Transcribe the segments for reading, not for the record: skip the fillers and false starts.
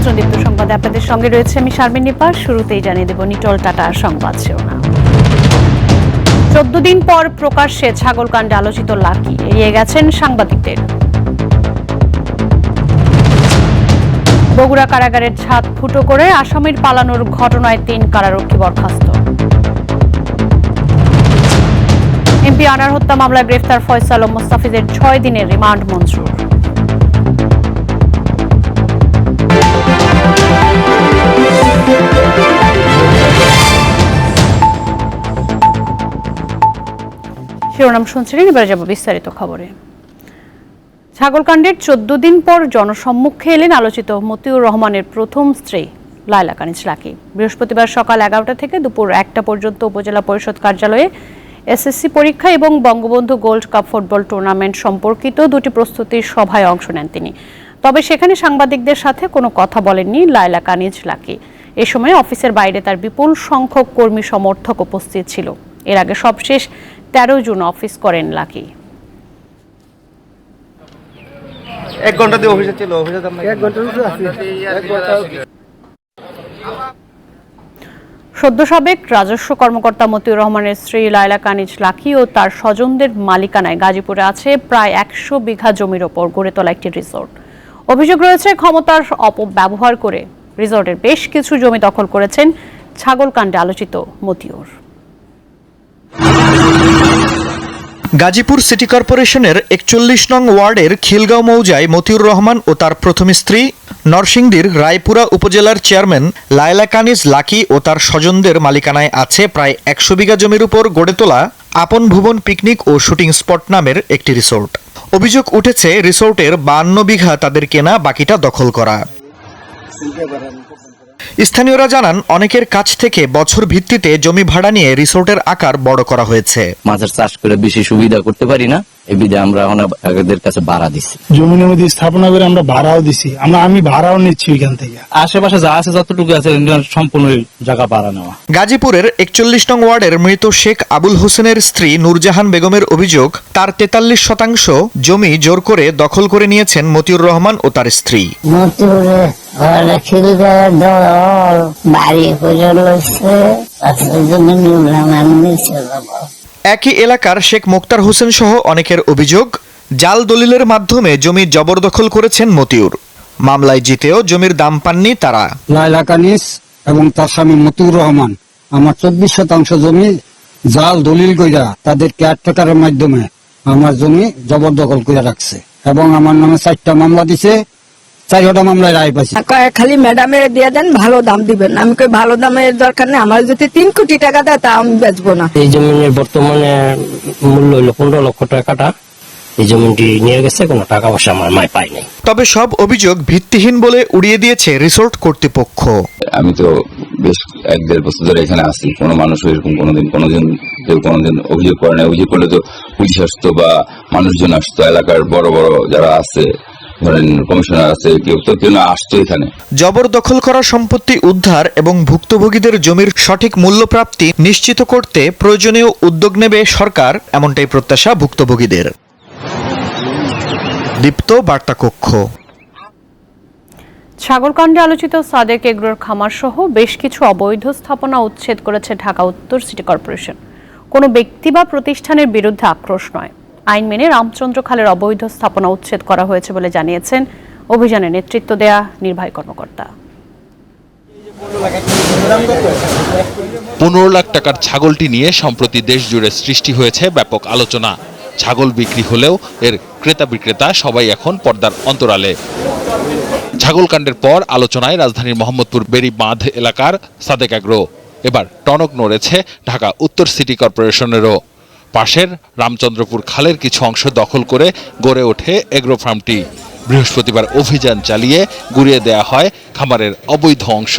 আমন্ত্রণ দীপ্ত সংবাদে আপনাদের সঙ্গে রয়েছে আমি শারমিন নিপা। শুরুতেই জানিয়ে দেব নিটল টাটা সংবাদ শিরোনাম। 14 দিন পর প্রকাশ্যে ছাগলকাণ্ডে আলোচিত লাকি এড়িয়ে গেছেন সাংবাদিকদের। বগুড়া কারাগারের ছাদ ফুটো করে আসামির পালানোর ঘটনায় 3 কারারক্ষী বরখাস্ত। এমপি আনার হত্যা মামলায় গ্রেফতার ফয়সাল ও মোস্তাফিজের 6 দিনের রিমান্ড মঞ্জুর। শিরোনাম শুনছিলেন, এবার যাব বিস্তারিত খবরে। ছাগলকাণ্ডের 14 দিন পর জনসম্মুখে এলেন আলোচিত মতিউর রহমানের প্রথম স্ত্রী লায়লা কানিজ লাকি। বৃহস্পতিবার সকাল 11টা থেকে দুপুর 1টা পর্যন্ত উপজেলা পরিষদ কার্যালয়ে এসএসসি পরীক্ষা এবং Bangabandhu gold cup football tournament সম্পর্কিত 2টি প্রস্তুতির সভায় অংশ নেন তিনি। তবে সেখানে সাংবাদিকদের সাথে কোনো কথা বলেননি লায়লা কানিজ লাকি। এ সময় অফিসের বাইরে তার বিপুল সংখ্যক কর্মী সমর্থক উপস্থিত ছিল। এর আগে সবশেষ 13 জুন অফিস করেন লাকি। 1 ঘন্টা দিয়ে অফিসে ছিল, অফিসে 1 ঘন্টা সদ্য সাবেক রাজস্ব কর্মকর্তা মতিউর রহমানের স্ত্রী লায়লা কানিজ লাকি ও তার স্বজনদের মালিকানায় গাজীপুরে আছে প্রায় 100 বিঘা জমির ওপর গড়ে তোলা একটি রিসোর্ট। অভিযোগ রয়েছে ক্ষমতার অপব্যবহার করে রিসোর্টের বেশ কিছু জমি দখল করেছেন ছাগলকাণ্ডে আলোচিত মতিউর। গাজীপুর সিটি কর্পোরেশনের 41 নং ওয়ার্ডের খিলগাঁও মৌজায় মতিউর রহমান ও তার প্রথম স্ত্রী, নরসিংদীর রায়পুরা উপজেলার চেয়ারম্যান লায়লা কানিজ লাকি ও তার স্বজনদের মালিকানায় আছে প্রায় 100 বিঘা জমির উপর গড়ে তোলা আপন ভুবন পিকনিক ও শুটিং স্পট নামের একটি রিসোর্ট। অভিযোগ উঠেছে রিসোর্টের 52 বিঘা তাদের কেনা, বাকিটা দখল করা। স্থানীয়রা জানান, অনেকের কাছ থেকে বছর ভিত্তিতে জমি ভাড়া নিয়ে রিসোর্টের আকার বড় করা হয়েছে। মাছের চাষ করে বেশি সুবিধা করতে পারি না, এই বিধে আমরা এদের কাছে ভাড়া দিচ্ছি। জমির মধ্যে স্থাপনা করে আমরা ভাড়াও দিছি, আমি ভাড়াও নিচ্ছি এখান থেকে। আশেপাশে যা আছে যতটুকু আছে সম্পূর্ণ জায়গা ভাড়া নেওয়া। গাজীপুরের 41 নং ওয়ার্ডের মৃত শেখ আবুল হোসেনের স্ত্রী নূরজাহান বেগমের অভিযোগ, তার 43% জমি জোর করে দখল করে নিয়েছেন মতিউর রহমান ও তার স্ত্রী। একই এলাকার শেখ মোক্তার হোসেন সহ অনেকের অভিযোগ, জাল দলিলের মাধ্যমে জমি জবরদখল করেছেন মতিউর। মামলায় জিতেও জমির দাম পাননি তারা। লায়লা কানিজ এবং তার স্বামী মতিউর রহমান আমার 24% জমি জাল দলিল কইরা তাদের কেয়ারটেকারের মাধ্যমে আমার জমি জবরদখল করে রাখছে এবং আমার নামে 4টা মামলা দিছে। 4টা মামলায় রায় পাইছি। খালি ম্যাডামের দিয়ে দেন, ভালো দাম দিবেন। আমি কই ভালো দামের দরকার নেই, আমার যদি 3 কোটি টাকা দেয় তা আমি বেচবো না। এই জমির বর্তমানে মূল্য হলো 15 লক্ষ টাকাটা। এই জমিটি নিয়ে গেছে, কোনো টাকা পয়সা আমার মায় পাই নাই। তবে সব অভিযোগ ভিত্তিহীন বলে উড়িয়ে দিয়েছে রিসোর্ট কর্তৃপক্ষ। আমি তো বেশ 1-1.5 বছর ধরে এখানে আছি, কোনো মানুষ এরকম কোনোদিন অভিযোগ করে না। অভিযোগ করলে তো পুলিশ আসতো বা মানুষজন আসতো, এলাকার বড় বড় যারা আছে, ধরেন কমিশনার আছে, কেউ আসতো এখানে। জবরদখল করা সম্পত্তি উদ্ধার এবং ভুক্তভোগীদের জমির সঠিক মূল্যপ্রাপ্তি নিশ্চিত করতে প্রয়োজনীয় উদ্যোগ নেবে সরকার, এমনটাই প্রত্যাশা ভুক্তভোগীদের। দীপ্ত বার্তা কক্ষ। ছাগলকাণ্ডে আলোচিত সাদেক এগ্রোর খামার সহ বেশ কিছু অবৈধ স্থাপনা উচ্ছেদ করেছে ঢাকা উত্তর সিটি কর্পোরেশন। কোনো ব্যক্তি বা প্রতিষ্ঠানের বিরুদ্ধে আক্রোশ নয়, আইন মেনে রামচন্দ্র খালের অবৈধ স্থাপনা উচ্ছেদ করা হয়েছে বলে জানিয়েছেন অভিযানে নেতৃত্ব দেয়া নির্বাহী কর্মকর্তা। 15 লাখ টাকার ছাগলটি নিয়ে সম্প্রতি দেশ জুড়ে সৃষ্টি হয়েছে ব্যাপক আলোচনা। ছাগল বিক্রি হলেও এর ক্রেতা বিক্রেতা সবাই এখন পর্দার অন্তরালে। ছাগলকাণ্ডের পর আলোচনায় রাজধানীর মোহাম্মদপুর বেড়ি বাঁধ এলাকার সাদেক এগ্রো। এবার টনক নড়েছে ঢাকা উত্তর সিটি কর্পোরেশনেরও। পাশের রামচন্দ্রপুর খালের কিছু অংশ দখল করে গড়ে ওঠে এগ্রো ফার্মটি। বৃহস্পতিবার অভিযান চালিয়ে গুড়িয়ে দেয়া হয় খামারের অবৈধ অংশ।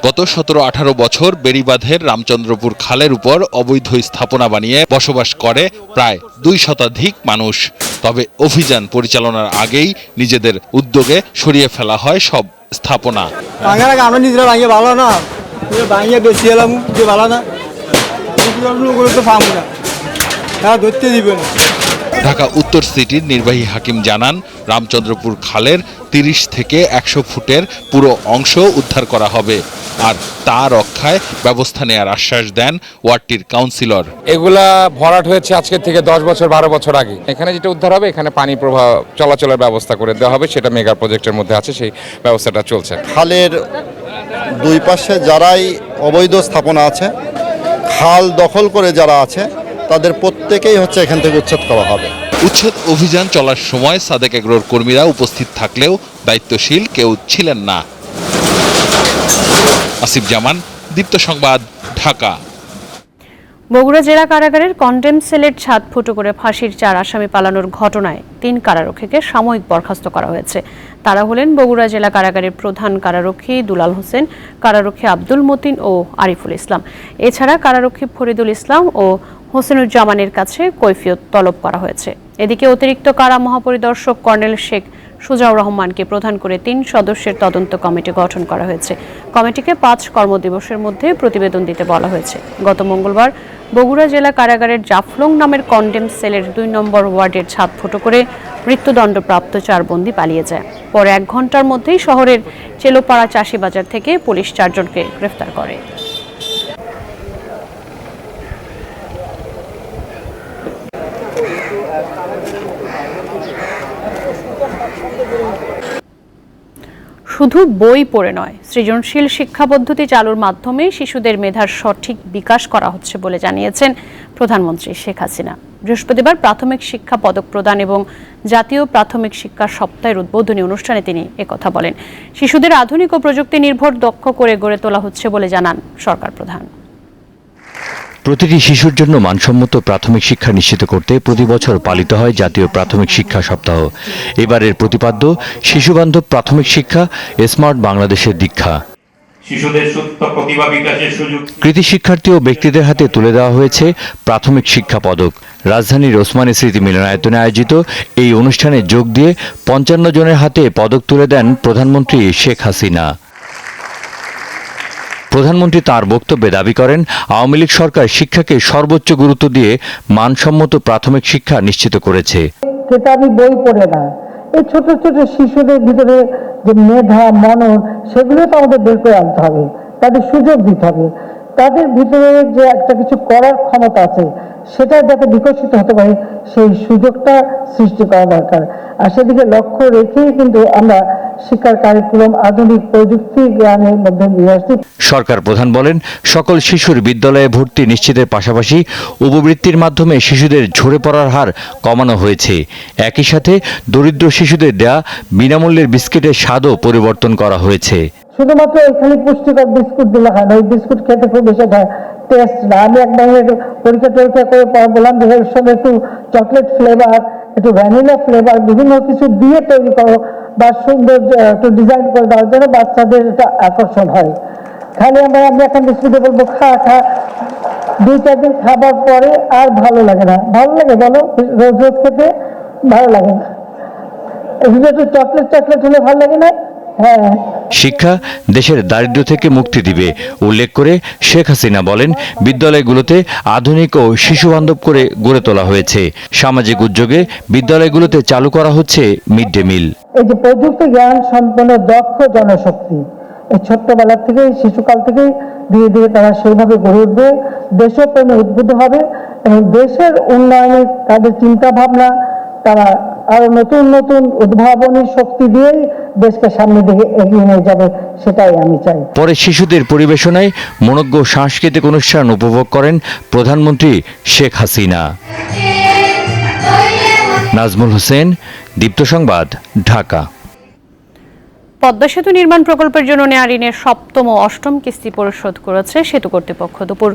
গত 17-18 বছর বেড়িবাঁধের রামচন্দ্রপুর খালের উপর অবৈধ স্থাপনা বানিয়ে বসবাস করে প্রায় 2 শতাধিক মানুষ। তবে অভিযান পরিচালনার আগেই নিজেদের উদ্যোগে সরিয়ে ফেলা হয় সব স্থাপনা। আমরা নিজেরা ভাঙিয়ে ভালো না, ভাঙিয়ে বেশি এলাম যে ভালো না, তো ফার্ম না, তারা ধরতে দিবে না। ঢাকা উত্তর সিটির নির্বাহী হাকিম জানান, রামচন্দ্রপুর খালের 30 থেকে 100 ফুটের পুরো অংশ উদ্ধার করা হবে, আর তা রক্ষায় ব্যবস্থা নেওয়ার আশ্বাস দেন ওয়ার্ডটির কাউন্সিলর। এগুলা ভরাট হয়েছে আজকে থেকে 10 বছর 12 বছর আগে। এখানে যেটা উদ্ধার হবে, এখানে পানি প্রবাহ চলাচলের ব্যবস্থা করে দেওয়া হবে, সেটা মেগা প্রজেক্টের মধ্যে আছে, সেই ব্যবস্থাটা চলছে। খালের দুই পাশে যারাই অবৈধ স্থাপনা আছে, খাল দখল করে যারা আছে, তাদের প্রত্যেকেই হচ্ছে এখান থেকে উচ্ছেদ করা হবে। উচ্ছেদ অভিযান চলার সময় সাদেক এগ্রোর কর্মীরা উপস্থিত থাকলেও দায়িত্বশীল কেউ ছিলেন না। আসিফ জামান, দীপ্ত সংবাদ, ঢাকা। বগুড়া জেলা কারাগারের কন্ডেম সেলের ছাদ ফুটো করে ফাঁসির 4 আসামি পালানোর ঘটনায় 3 কারারক্ষীকে সাময়িক বরখাস্ত করা হয়েছে। তারা হলেন বগুড়া জেলা কারাগারের প্রধান কারারক্ষী দুলাল হোসেন, কারারক্ষী আব্দুল মতিন ও আরিফুল ইসলাম। এছাড়া কারারক্ষী ফরিদুল ইসলাম ও হোসেনুজ্জামানের কাছে কৈফিয়ত তলব করা হয়েছে। এদিকে অতিরিক্ত কারা মহাপরিদর্শক কর্নেল শেখ সুজাউর রহমানকে প্রধান করে 3 সদস্যের তদন্ত কমিটি গঠন করা হয়েছে। কমিটিকে 5 কর্মদিবসের মধ্যে প্রতিবেদন দিতে বলা হয়েছে। গত মঙ্গলবার বগুড়া জেলা কারাগারের জাফলং নামের কন্ডেম সেলের 2 নম্বর ওয়ার্ডের ছাদ ফুটো করে মৃত্যুদণ্ডপ্রাপ্ত 4 বন্দী পালিয়ে যায়। পরে 1 ঘন্টার মধ্যেই শহরের চেলোপাড়া চাষি বাজার থেকে পুলিশ 4 জনকে গ্রেফতার করে। শুধু বই পড়ে নয়, সৃজনশীল শিক্ষা পদ্ধতি চালুর মাধ্যমে শিশুদের মেধার সঠিক বিকাশ করা হচ্ছে বলে জানিয়েছেন প্রধানমন্ত্রী শেখ হাসিনা। বৃহস্পতিবার প্রাথমিক শিক্ষা পদক প্রদান এবং জাতীয় প্রাথমিক শিক্ষা সপ্তাহের উদ্বোধনী অনুষ্ঠানে তিনি একথা বলেন। শিশুদের আধুনিক ও প্রযুক্তি নির্ভর দক্ষ করে গড়ে তোলা হচ্ছে বলে জানান সরকার প্রধান। প্রতিটি শিশুর জন্য মানসম্মত প্রাথমিক শিক্ষা নিশ্চিত করতে প্রতি বছর পালিত হয় জাতীয় প্রাথমিক শিক্ষা সপ্তাহ। এবারের প্রতিপাদ্য শিশুবান্ধব প্রাথমিক শিক্ষা, স্মার্ট বাংলাদেশের দীক্ষা। শিশুদের সুপ্ত প্রতিভা বিকাশের সুযোগ। কৃতি শিক্ষার্থী ও ব্যক্তিদের হাতে তুলে দেওয়া হয়েছে প্রাথমিক শিক্ষা পদক। রাজধানীর ওসমানী স্মৃতি মিলনায়তনে আয়োজিত এই অনুষ্ঠানে যোগ দিয়ে 55 জনের হাতে পদক তুলে দেন প্রধানমন্ত্রী শেখ হাসিনা। প্রধানমন্ত্রী তার বক্তব্যে দাবি করেন, আওয়ামী লীগ সরকার শিক্ষাকে সর্বোচ্চ গুরুত্ব দিয়ে মানসম্মত প্রাথমিক শিক্ষা নিশ্চিত করেছে। কেতাবি বই পড়ে না, এই ছোট ছোট শিশুদের ভিতরে যে মেধা, মনন, সেগুলো তো আমাদের বের করে আনতে হবে, তাদের সুযোগ দিতে হবে, তাদের ভিতরে যে একটা কিছু করার ক্ষমতা আছে সেটা যাতে বিকশিত হতে পারে সেই সুযোগটা সৃষ্টি করা দরকার। আর সেদিকে লক্ষ্য রেখেই কিন্তু আমরা শিক্ষার কারিকুলাম আধুনিক প্রযুক্তি জ্ঞানের মধ্যে নিয়ে আসছি। সরকার প্রধান বলেন, সকল শিশুর বিদ্যালয়ে ভর্তি নিশ্চিতের পাশাপাশি উপবৃত্তির মাধ্যমে শিশুদের ঝরে পড়ার হার কমানো হয়েছে। একই সাথে দরিদ্র শিশুদের দেয়া বিনামূল্যের বিস্কিটের স্বাদও পরিবর্তন করা হয়েছে। শুধুমাত্র এখানে পুষ্টিকর বিস্কুট দিলে হয় না, ওই বিস্কুট খেতে খুব বেশি টেস্ট না। আমি একবার পরীক্ষা করে বললাম যে এর সঙ্গে একটু চকলেট ফ্লেভার, একটু ভ্যানিলা ফ্লেভার, বিভিন্ন কিছু দিয়ে তৈরি করো বা সুন্দর একটু ডিজাইন করে দেওয়ার জন্য বাচ্চাদের এটা আকর্ষণ হয়। খালি আমি এখন বিস্কুটে বলবো খা খা, 2-4 দিন খাবার পরে আর ভালো লাগে না। ভালো লাগে বলো, রোজ রোজ খেতে ভালো লাগে না। একটু চকলেট হলে ভালো লাগে না। হ্যাঁ, শিক্ষা দেশের দারিদ্র্য থেকে মুক্তি দিবে উল্লেখ করে শেখ হাসিনা বলেন, বিদ্যালয়গুলোতে আধুনিক ও শিশুবান্ধব করে গড়ে তোলা হয়েছে। সামাজিক উদ্যোগে বিদ্যালয়গুলোতে চালু করা হচ্ছে মিড ডে মিল। এই যে প্রযুক্তি জ্ঞান সম্পন্ন দক্ষ জনশক্তি, এই ছোট্টবেলা থেকেই, শিশুকাল থেকেই ধীরে ধীরে তারা সেইভাবে গড়ে উঠবে, দেশপ্রেমে উদ্বুদ্ধ হবে এবং দেশের উন্নয়নে তাদের চিন্তা ভাবনা, তারা আরো নতুন নতুন উদ্ভাবনী শক্তি দিয়েই দেশকে সামনে দিকে এগিয়ে নিয়ে যাবে, সেটাই আমি চাই। পরে শিশুদের পরিবেশনায় মনোজ্ঞ সাংস্কৃতিক অনুষ্ঠান উপভোগ করেন প্রধানমন্ত্রী শেখ হাসিনা। নাজমুল হোসেন, দীপ্ত সংবাদ, ঢাকা। পদ্মা সেতু নির্মাণ প্রকল্পের জন্য নেওয়া ঋণের 7ম ও 8ম কিস্তি পরিশোধ করেছে সেতু কর্তৃপক্ষ। দুপুর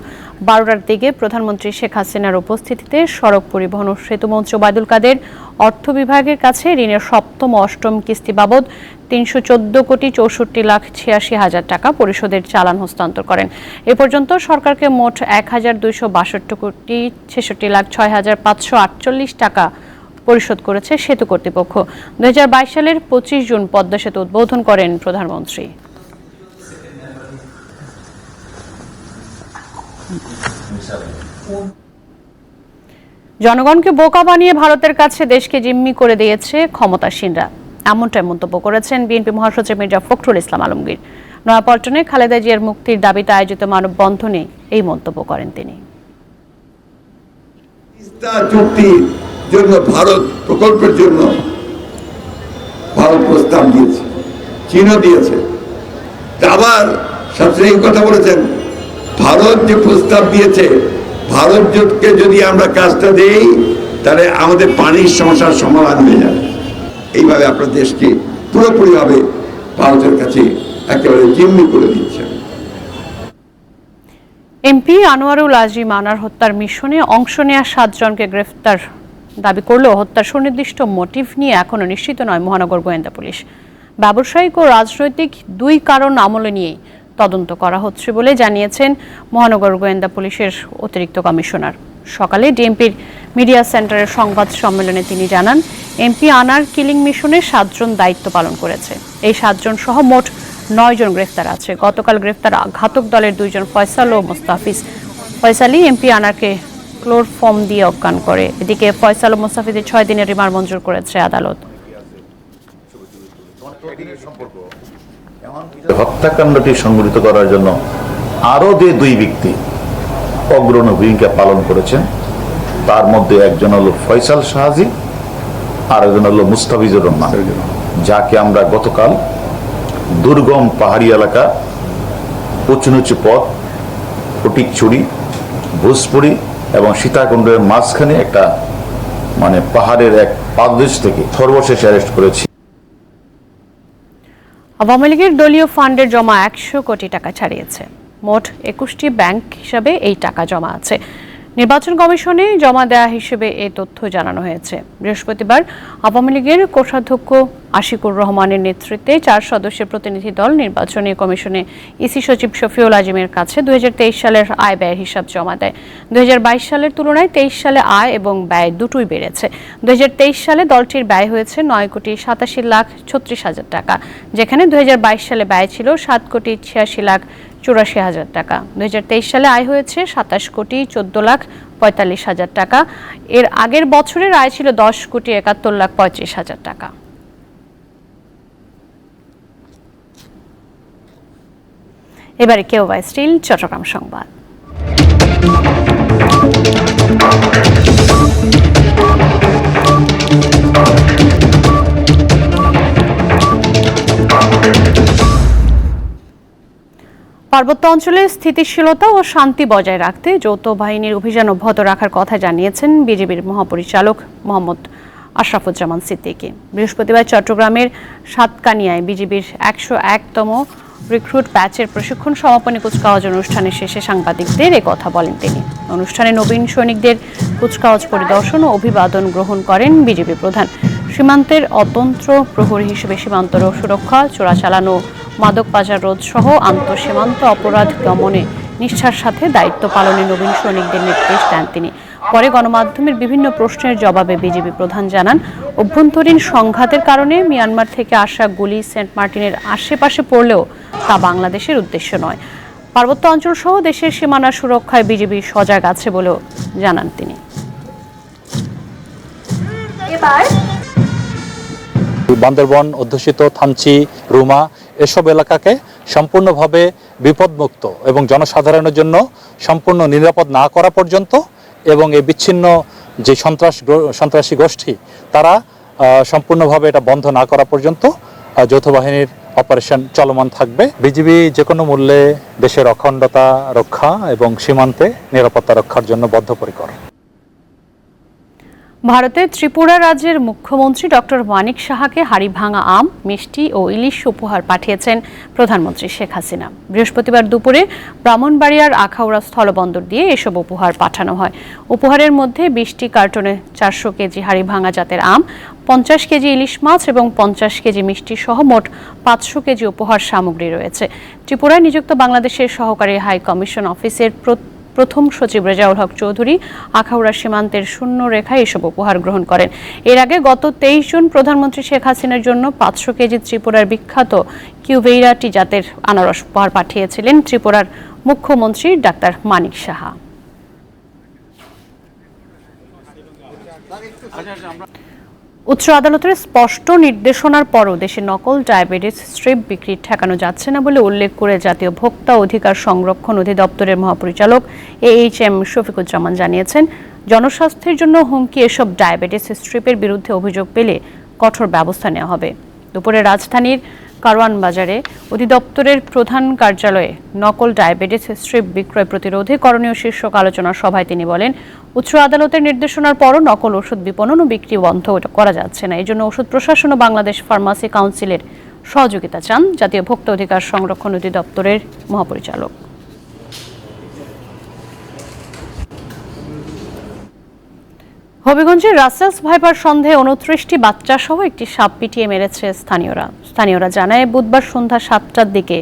12টার দিকে প্রধানমন্ত্রী শেখ হাসিনার উপস্থিতিতে সড়ক পরিবহন ও সেতু মন্ত্রী ওবায়দুল কাদের অর্থ বিভাগের কাছে ঋণের 7ম ও 8ম কিস্তি বাবদ 314,64,86,000 টাকা পরিশোধের চালান হস্তান্তর করেন। এ পর্যন্ত সরকারকে মোট 1,262,66,06,548 টাকা পরিশোধ করেছে সেতু কর্তৃপক্ষ। 2022 সালের 25 জুন পদ্মা সেতু উদ্বোধন করেন প্রধানমন্ত্রী। জনগণকে বোকা বানিয়ে ভারতের কাছে দেশকে জিম্মি করে দিয়েছে ক্ষমতাসীনরা, এমনটাই মন্তব্য করেছেন বিএনপি মহাসচিব মির্জা ফখরুল ইসলাম আলমগীর। নয়াপল্টনে খালেদা জিয়ার মুক্তির দাবিতে আয়োজিত মানববন্ধনে এই মন্তব্য করেন তিনি। চুক্তির জন্য ভারত প্রকল্পের জন্য ভারত প্রস্তাব দিয়েছে, চীনও দিয়েছে। আবার সবচেয়ে কথা বলেছেন, ভারত যে প্রস্তাব দিয়েছে, ভারতকে যদি আমরা কাজটা দেই তাহলে আমাদের পানির সমস্যার সমাধান হয়ে যাবে। এইভাবে আপনার দেশকে পুরোপুরিভাবে ভারতের কাছে একেবারে জিম্মি করে দিচ্ছেন। এমপি আনোয়ারুল আজিম আনার হত্যার মিশনে অংশ নেওয়া 7 জনকে গ্রেফতার দাবি করলেও হত্যার সুনির্দিষ্ট মোটিভ নিয়ে এখনো নিশ্চিত নয় মহানগর গোয়েন্দা পুলিশ। ব্যবসায়িক ও রাজনৈতিক 2 কারণ আমলে নিয়ে তদন্ত করা হচ্ছে বলে জানিয়েছেন মহানগর গোয়েন্দা পুলিশের অতিরিক্ত কমিশনার। সকালে ডিএমপির মিডিয়া সেন্টারের সংবাদ সম্মেলনে তিনি জানান, এমপি আনার কিলিং মিশনে 7 জন দায়িত্ব পালন করেছে। এই 7 জন সহ মোট 9 জন গ্রেফতার আছে। গতকাল গ্রেফতার ঘাতক দলের 2 জন ফয়সাল ও মোস্তাফিজ। ফয়সালি এমপি আনারকে ক্লোরফর্ম দিয়ে অজ্ঞান করে। এদিকে ফয়সাল ও মোস্তাফিজের 6 দিনের রিমান্ড মঞ্জুর করেছে আদালত। হত্যাকাণ্ডটি সংঘটিত করার জন্য আরো যে 2 ব্যক্তি অগ্রণী ভূমিকা পালন করেছেন, তার মধ্যে একজন হলো ফয়সাল শাহজি আর একজন হলো মুস্তাফিজুর রহমান, যাকে আমরা গতকাল দুর্গম পাহাড়ি এলাকা, উঁচু নিচু পথ, ফটিকছড়ি, ভোজপুরি এবং সীতাকুণ্ডের মাঝখানে একটা পাহাড়ের এক পাদদেশ থেকে সর্বশেষ অ্যারেস্ট করেছি। আওয়ামী লীগের দলীয় ফান্ডের জমা 100 কোটি টাকা ছাড়িয়েছে। মোট 21টি ব্যাংক হিসাবে এই টাকা জমা আছে। নির্বাচন কমিশনে জমা দেওয়া হিসেবে এই তথ্য জানানো হয়েছে। বৃহস্পতিবার আওয়ামী লীগের কোষাধ্যক্ষ আশিকুর রহমানের নেতৃত্বে 4 সদস্যের প্রতিনিধি দল নির্বাচনী কমিশনে ইসি সচিব শফিউল আজিমের কাছে 2023 সালের আয় ব্যয়ের হিসাব জমা দেয়। 2022 সালের তুলনায় 23 সালে আয় এবং ব্যয় দুটোই বেড়েছে। 2023 সালে দলটির ব্যয় হয়েছে 9,87,36,000 টাকা, যেখানে 2022 সালে ব্যয় ছিল 7,86,84,000 টাকা। 2023 সালে আয় হয়েছে 27,14,45,000 টাকা। এর আগের বছরের আয় ছিল 10,71,35,000 টাকা। এবারে কেওয়াই স্টিল চট্টগ্রাম সংবাদ। পার্বত্য অঞ্চলে স্থিতিশীলতা ও শান্তি বজায় রাখতে যৌথ বাহিনীর অভিযান অব্যাহত রাখার কথা জানিয়েছেন বিজিবির মহাপরিচালক মোহাম্মদ আশরাফুজ্জামান সিদ্দিকী। বৃহস্পতিবার চট্টগ্রামের সাতকানিয়ায় বিজিবির 101তম রিক্রুট ব্যাচের প্রশিক্ষণ সমাপনী কুচকাওয়াজ অনুষ্ঠানের শেষে সাংবাদিকদের এ কথা বলেন তিনি। অনুষ্ঠানে নবীন সৈনিকদের কুচকাওয়াজ পরিদর্শন ও অভিবাদন গ্রহণ করেন বিজিবি প্রধান। সীমান্তের অতন্ত্র প্রহরী হিসেবে সীমান্ত সুরক্ষা, চোরাচালানো, মাদক পাচার রোধ সহ আন্তঃসীমান্ত অপরাধ দমনে নিষ্ঠার সাথে দায়িত্ব পালনে নবীন সৈনিকদের নির্দেশ দেন তিনি। পরে গণমাধ্যমের বিভিন্ন প্রশ্নের জবাবে বিজিবি প্রধান জানান, অভ্যন্তরীণ সংঘাতের কারণে মিয়ানমার থেকে আসা গুলি সেন্ট মার্টিনের আশেপাশে পড়লেও তা বাংলাদেশের উদ্দেশ্য নয়। পার্বত্য অঞ্চল সহ দেশের সীমানা সুরক্ষায় বিজিবি সজাগ আছে বলেও জানান তিনি। বান্দরবন অধ্যুষিত থানচি, রুমা এসব এলাকাকে সম্পূর্ণভাবে বিপদমুক্ত এবং জনসাধারণের জন্য সম্পূর্ণ নিরাপদ না করা পর্যন্ত এবং এই বিচ্ছিন্ন যে সন্ত্রাসী গোষ্ঠী তারা সম্পূর্ণভাবে এটা বন্ধ না করা পর্যন্ত যৌথ বাহিনীর অপারেশন চলমান থাকবে। বিজিবি যে কোনো মূল্যে দেশের অখণ্ডতা রক্ষা এবং সীমান্তে নিরাপত্তা রক্ষার জন্য বদ্ধপরিকর। ভারতের ত্রিপুরা রাজ্যের মুখ্যমন্ত্রী ডক্টর মানিক সাহাকে হাড়িভাঙা আম, মিষ্টি ও ইলিশ উপহার পাঠিয়েছেন প্রধানমন্ত্রী শেখ হাসিনা। বৃহস্পতিবার দুপুরে ব্রাহ্মণবাড়িয়ার আখাউড়া স্থলবন্দর দিয়ে এসব উপহার পাঠানো হয়। উপহারের মধ্যে 20টি কার্টনে 400 কেজি হাড়িভাঙা জাতের আম, 50 কেজি ইলিশ মাছ এবং 50 কেজি মিষ্টি সহ মোট 500 কেজি উপহার সামগ্রী রয়েছে। ত্রিপুরায় নিযুক্ত বাংলাদেশের সহকারী হাই কমিশন অফিসের প্রথম সচিব রেজাউল হক চৌধুরী আখাউড়া সীমান্তের শূন্য রেখায় এসব উপহার গ্রহণ করেন। এর আগে গত 23 জুন প্রধানমন্ত্রী শেখ হাসিনার জন্য 500 কেজি ত্রিপুরার বিখ্যাত কিউভেইরাটি জাতের আনারস উপহার পাঠিয়েছিলেন ত্রিপুরার মুখ্যমন্ত্রী ডাক্তার মানিক সাহা। উচ্চ আদালতের স্পষ্ট নির্দেশনার পরও দেশে নকল ডায়াবেটিস স্ট্রিপ বিক্রি ঠেকানো যাচ্ছে না বলে উল্লেখ করে জাতীয় ভোক্তা অধিকার সংরক্ষণ অধিদপ্তরের মহাপরিচালক AHM শফিকুজ্জামান জানিয়েছেন, জনস্বাস্থ্যের জন্য হুমকি এসব ডায়াবেটিস স্ট্রিপের বিরুদ্ধে অভিযোগ পেলে কঠোর ব্যবস্থা নেওয়া হবে। দুপুরে রাজধানীর কারওয়ান বাজারে অধিদপ্তরের প্রধান কার্যালয়ে নকল ডায়াবেটিস স্ট্রিপ বিক্রয় প্রতিরোধে করণীয় শীর্ষক আলোচনা সভায় তিনি বলেন, উচ্চ আদালতের নির্দেশনার পরও নকল ওষুধ বিপণন ও বিক্রি বন্ধ করা যাচ্ছে না। এই জন্য ওষুধ প্রশাসন ও বাংলাদেশ ফার্মাসি কাউন্সিলের সহযোগিতা চান জাতীয় ভোক্তা অধিকার সংরক্ষণ অধিদপ্তরের মহাপরিচালক। হবিগঞ্জের রাসেলস ভাইপার সন্দেহে 29টি বাচ্চা সহ একটি সাপ পিটিয়ে মেরেছে স্থানীয়রা জানায়, বুধবার সন্ধ্যা 7টার দিকে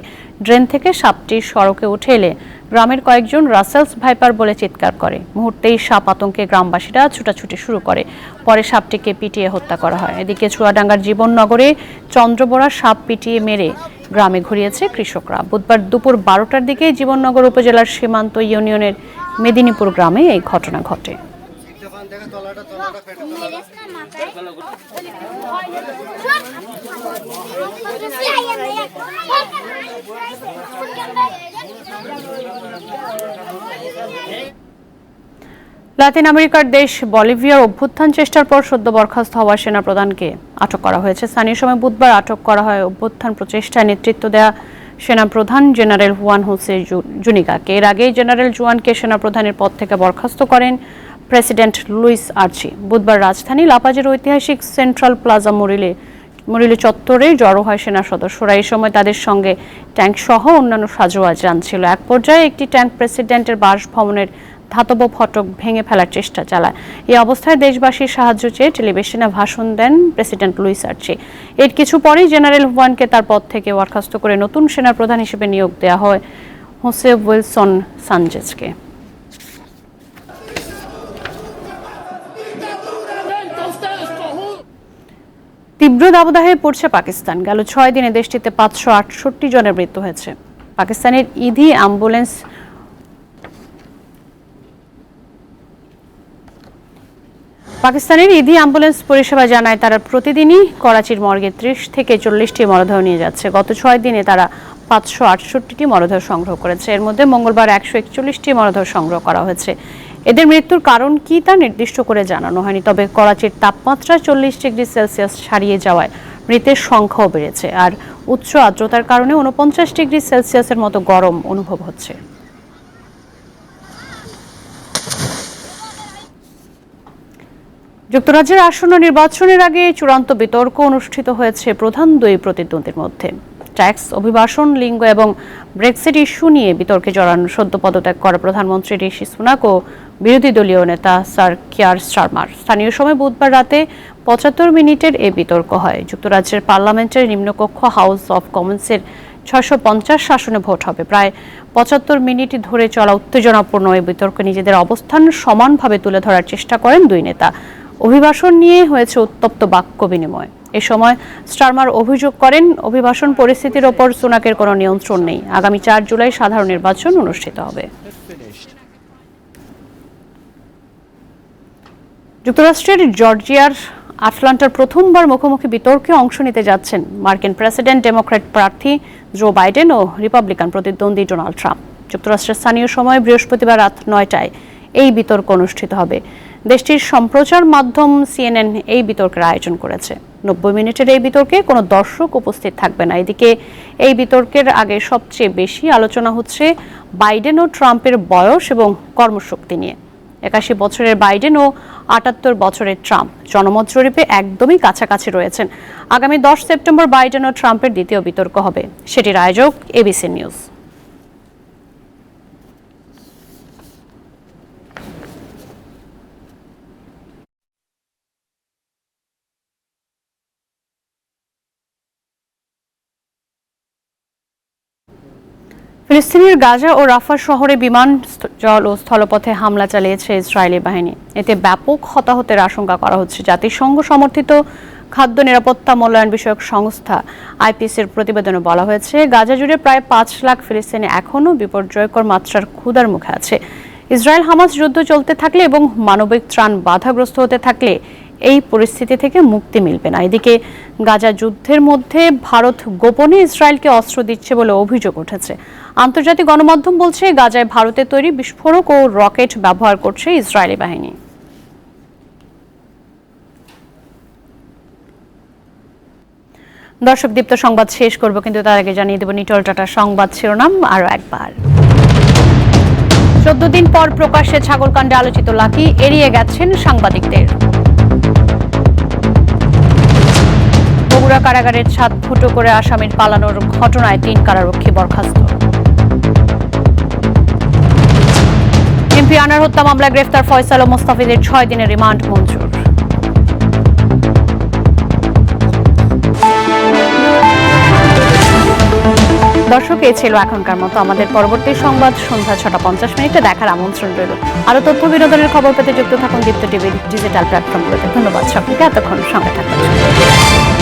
ড্রেন থেকে সাপটি সড়কে উঠে এলে গ্রামের কয়েকজন রাসেলস ভাইপার বলে চিৎকার করে। মুহূর্তেই সাপ আতঙ্কে গ্রামবাসীরা ছুটাছুটি শুরু করে। পরে সাপটিকে পিটিয়ে হত্যা করা হয়। এদিকে চুয়াডাঙ্গার জীবননগরে চন্দ্রবোরা সাপ পিটিয়ে মেরে গ্রামে ঘুরিয়েছে কৃষকরা। বুধবার দুপুর 12টার দিকে জীবননগর উপজেলার সীমান্ত ইউনিয়নের মেদিনীপুর গ্রামে এই ঘটনা ঘটে। লাতিন আমেরিকার দেশ বলিভিয়ার অভ্যুত্থান চেষ্টার পর সদ্য বরখাস্ত হওয়া সেনাপ্রধানকে আটক করা হয়েছে। স্থানীয় সময় বুধবার আটক করা হয় অভ্যুত্থান প্রচেষ্টায় নেতৃত্ব দেয়া সেনাপ্রধান জেনারেল হুয়ান হোসে জুনিগাকে। এর আগে জেনারেল জুয়ানকে সেনাপ্রধানের পদ থেকে বরখাস্ত করেন প্রেসিডেন্ট লুইস আর্চি। বুধবার রাজধানী লাপাজের ঐতিহাসিক সেন্ট্রাল প্লাজা মরিলে চত্বরে জড়ো হয় সেনা সদস্যরা। এই সময় তাদের সঙ্গে ট্যাঙ্ক সহ অন্যান্য সাজোয়া যান ছিল। এক পর্যায়ে একটি ট্যাঙ্ক প্রেসিডেন্টের বাসভবনের ধাতব ফটক ভেঙে ফেলার চেষ্টা চালায়। এই অবস্থায় দেশবাসীর সাহায্য চেয়ে টেলিভিশনে ভাষণ দেন প্রেসিডেন্ট লুইস আর্চি। এর কিছু পরেই জেনারেল হুয়ানকে তার পদ থেকে বরখাস্ত করে নতুন সেনাপ্রধান হিসেবে নিয়োগ দেওয়া হয় হোসে উইলসন সানচেজকে। তীব্র দাবদাহে পড়ছে পাকিস্তান। গেল 6 দিনে দেশটিতে 568 জনের মৃত্যু হয়েছে। পাকিস্তানের ইদি অ্যাম্বুলেন্স পরিষেবা জানায়, তারা প্রতিদিনই করাচির মর্গে 30 থেকে 40টি মরদেহ নিয়ে যাচ্ছে। গত 6 দিনে তারা 568টি মরদেহ সংগ্রহ করেছে। এর মধ্যে মঙ্গলবার 141টি মরদেহ সংগ্রহ করা হয়েছে। এদের মৃত্যুর কারণ কি তা নির্দিষ্ট করে জানানো হয়নি। তবে করাচির তাপমাত্রা 40 ডিগ্রি সেলসিয়াস ছাড়িয়ে যাওয়ায় মৃতের সংখ্যাও বেড়েছে। আর উচ্চ আর্দ্রতার কারণে 49 ডিগ্রি সেলসিয়াসের মতো গরম অনুভব হচ্ছে। যুক্তরাজ্যের আসন্ন নির্বাচনের আগে চূড়ান্ত বিতর্ক অনুষ্ঠিত হয়েছে প্রধান দুই প্রতিদ্বন্দ্বীর মধ্যে। ট্যাক্স, অভিবাসন, লিঙ্গ এবং ব্রেক্সিট ইস্যু নিয়ে বিতর্কে জড়ান সদ্য পদত্যাগ করা প্রধানমন্ত্রী ঋষি সুনাক ও বিরোধী দলীয় নেতা স্যার কিয়ার স্টারমার। স্থানীয় সময় বুধবার রাতে 75 মিনিটের এ বিতর্ক হয়। যুক্তরাজ্যের পার্লামেন্টের নিম্নকক্ষ হাউস অব কমন্সের 650 আসনে ভোট হবে। প্রায় 75 মিনিট ধরে চলা উত্তেজনাপূর্ণ এই বিতর্কে নিজেদের অবস্থান সমানভাবে তুলে ধরার চেষ্টা করেন দুই নেতা। অভিবাসন নিয়ে হয়েছে উত্তপ্ত বাক্য বিনিময়। এ সময় স্টারমার অভিযোগ করেন, অভিবাসন পরিস্থিতির ওপর সুনাকের কোনো নিয়ন্ত্রণ নেই। আগামী 4 জুলাই সাধারণ নির্বাচন অনুষ্ঠিত হবে। যুক্তরাষ্ট্রের জর্জিয়ার আটলান্টার প্রথমবার মুখোমুখি বিতর্কে অংশ নিতে যাচ্ছেন মার্কিন প্রেসিডেন্ট ডেমোক্র্যাট প্রার্থী জো বাইডেন ও রিপাবলিকান প্রতিদ্বন্দ্বী ডোনাল্ড ট্রাম্প। যুক্তরাষ্ট্রের স্থানীয় সময় বৃহস্পতিবার রাত 9টায় এই বিতর্ক অনুষ্ঠিত হবে। দেশটির সম্প্রচার মাধ্যম CNN এই বিতর্কের আয়োজন করেছে। 90 মিনিটের এই বিতর্কে কোনো দর্শক উপস্থিত থাকবে না। এদিকে এই বিতর্কের আগে সবচেয়ে বেশি আলোচনা হচ্ছে বাইডেন ও ট্রাম্পের বয়স এবং কর্মশক্তি নিয়ে। 81 বছরের বাইডেন ও 78 বছরের ট্রাম্প জনমত জরিপে একদমই কাছাকাছি রয়েছেন। আগামী 10 সেপ্টেম্বর বাইডেন ও ট্রাম্পের দ্বিতীয় বিতর্ক হবে। সেটির আয়োজক ABC নিউজ। ফিলিস্তিনের গাজা ও রাফা শহরে বিমান, জল ও স্থলপথে হামলা চালিয়েছে ইসরায়েলি বাহিনী। এতে ব্যাপক হতাহতের আশঙ্কা করা হচ্ছে। জাতিসংঘ সমর্থিত খাদ্য নিরাপত্তা মূল্যায়ন বিষয়ক সংস্থা IPCর প্রতিবেদনে বলা হয়েছে, গাজা জুড়ে প্রায় 5 লাখ ফিলিস্তিনি এখনও বিপর্যয়কর মাত্রার ক্ষুধার মুখে আছে। ইসরায়েল হামাস যুদ্ধ চলতে থাকলে এবং মানবিক ত্রাণ বাধাগ্রস্ত হতে থাকলে এই পরিস্থিতি থেকে মুক্তি মিলবে না। এদিকে গাজা যুদ্ধের মধ্যে ভারত গোপনে ইসরায়েলকে অস্ত্র দিচ্ছে বলে অভিযোগ উঠেছে। আন্তর্জাতিক গণমাধ্যম বলছে গাজায় ভারতের তৈরি বিস্ফোরক ও রকেট ব্যবহার করছে ইসরায়েলি বাহিনী। দর্শক, দীপ্ত সংবাদ শেষ করব, কিন্তু তার আগে জানিয়ে দেব নিটল টাটার সংবাদ শিরোনাম আরো একবার। 14 দিন পর প্রকাশ্যে ছাগলকাণ্ডে আলোচিত লাকি এড়িয়ে গেছেন সাংবাদিকদের। বগুড়া কারাগারের ছাদ ফুটো করে আসামির পালানোর ঘটনায় 3 কারারক্ষী বরখাস্ত। এমপি আনার হত্যা মামলায় গ্রেফতার ফয়সাল ও মোস্তাফিজের 6 দিনের রিমান্ড মঞ্জুর। দর্শক, এই ছিল এখনকার মতো। আমাদের পরবর্তী সংবাদ সন্ধ্যা 6:50 দেখার আমন্ত্রণ রইল। আরো তথ্য বিনোদনের খবর পেতে যুক্ত থাকুন দীপ্ত টিভির ডিজিটাল প্ল্যাটফর্মগুলোতে। ধন্যবাদ সকলকে এতক্ষণ সঙ্গে থাকার জন্য।